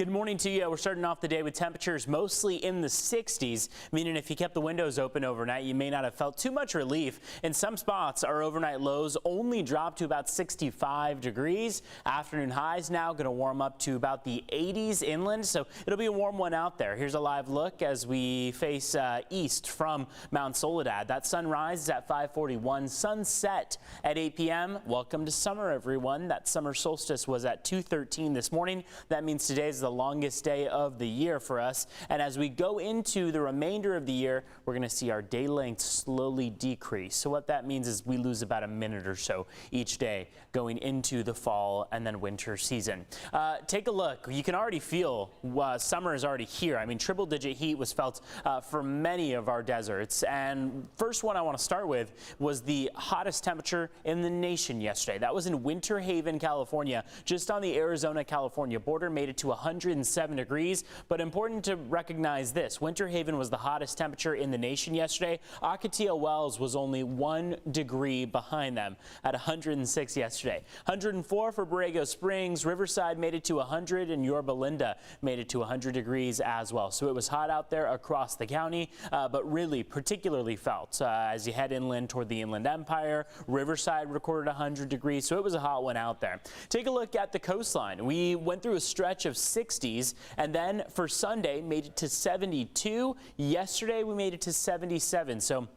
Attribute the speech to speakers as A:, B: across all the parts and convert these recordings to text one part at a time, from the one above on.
A: Good morning to you. We're starting off the day with temperatures mostly in the 60s, meaning if you kept the windows open overnight, you may not have felt too much relief. In some spots, our overnight lows only dropped to about 65 degrees. Afternoon highs now going to warm up to about the 80s inland, so it'll be a warm one out there. Here's a live look as we face east from Mount Soledad. That sunrise is at 5:41, sunset at 8 p.m. Welcome to summer, everyone. That summer solstice was at 2:13 this morning. That means today is the longest day of the year for us. And as we go into the remainder of the year, we're going to see our day length slowly decrease. So what that means is we lose about a minute or so each day going into the fall and then winter season. Take a look. You can already feel summer is already here. I mean, triple-digit heat was felt for many of our deserts. And first one I want to start with was the hottest temperature in the nation yesterday. That was in Winter Haven, California, just on the Arizona-California border, made it to 107 degrees. But important to recognize this, Winter Haven was the hottest temperature in the nation yesterday. Ocotillo Wells was only 1 degree behind them at 106 yesterday. 104 for Borrego Springs. Riverside made it to 100, and Yorba Linda made it to 100 degrees as well. So it was hot out there across the county, but really particularly felt as you head inland toward the Inland Empire. Riverside recorded 100 degrees, so it was a hot one out there. Take a look at the coastline. We went through a stretch of 60s, and then for Sunday made it to 72. Yesterday we made it to 77. So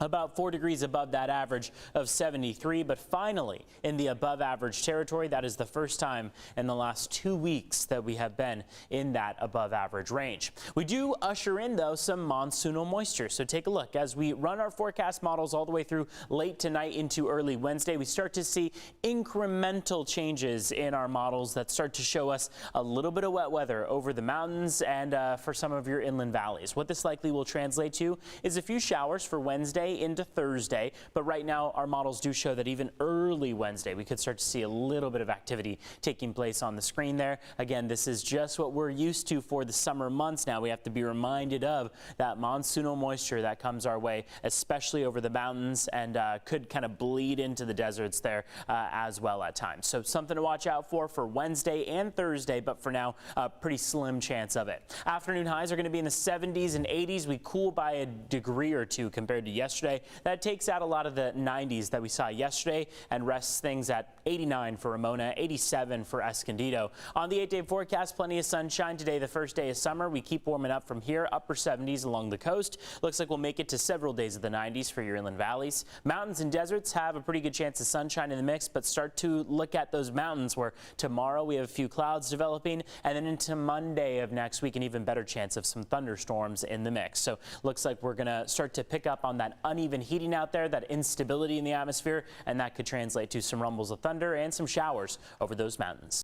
A: about 4 degrees above that average of 73, but finally in the above average territory. That is the first time in the last 2 weeks that we have been in that above average range. We do usher in, though, some monsoonal moisture. So take a look. As we run our forecast models all the way through late tonight into early Wednesday, we start to see incremental changes in our models that start to show us a little bit of wet weather over the mountains and for some of your inland valleys. What this likely will translate to is a few showers for Wednesday into Thursday, but right now our models do show that even early Wednesday we could start to see a little bit of activity taking place on the screen there. Again, this is just what we're used to for the summer months now. We have to be reminded of that monsoonal moisture that comes our way, especially over the mountains, and could kind of bleed into the deserts there as well at times. So something to watch out for Wednesday and Thursday, but for now, a pretty slim chance of it. Afternoon highs are going to be in the 70s and 80s. We cool by a degree or two compared to yesterday. That takes out a lot of the 90s that we saw yesterday and rests things at 89 for Ramona, 87 for Escondido. On the 8-day forecast, plenty of sunshine today, the first day of summer. We keep warming up from here, upper 70s along the coast. Looks like we'll make it to several days of the 90s for your inland valleys. Mountains and deserts have a pretty good chance of sunshine in the mix, but start to look at those mountains where tomorrow we have a few clouds developing, and then into Monday of next week, an even better chance of some thunderstorms in the mix. So looks like we're going to start to pick up on that uneven heating out there, that instability in the atmosphere, and that could translate to some rumbles of thunder and some showers over those mountains.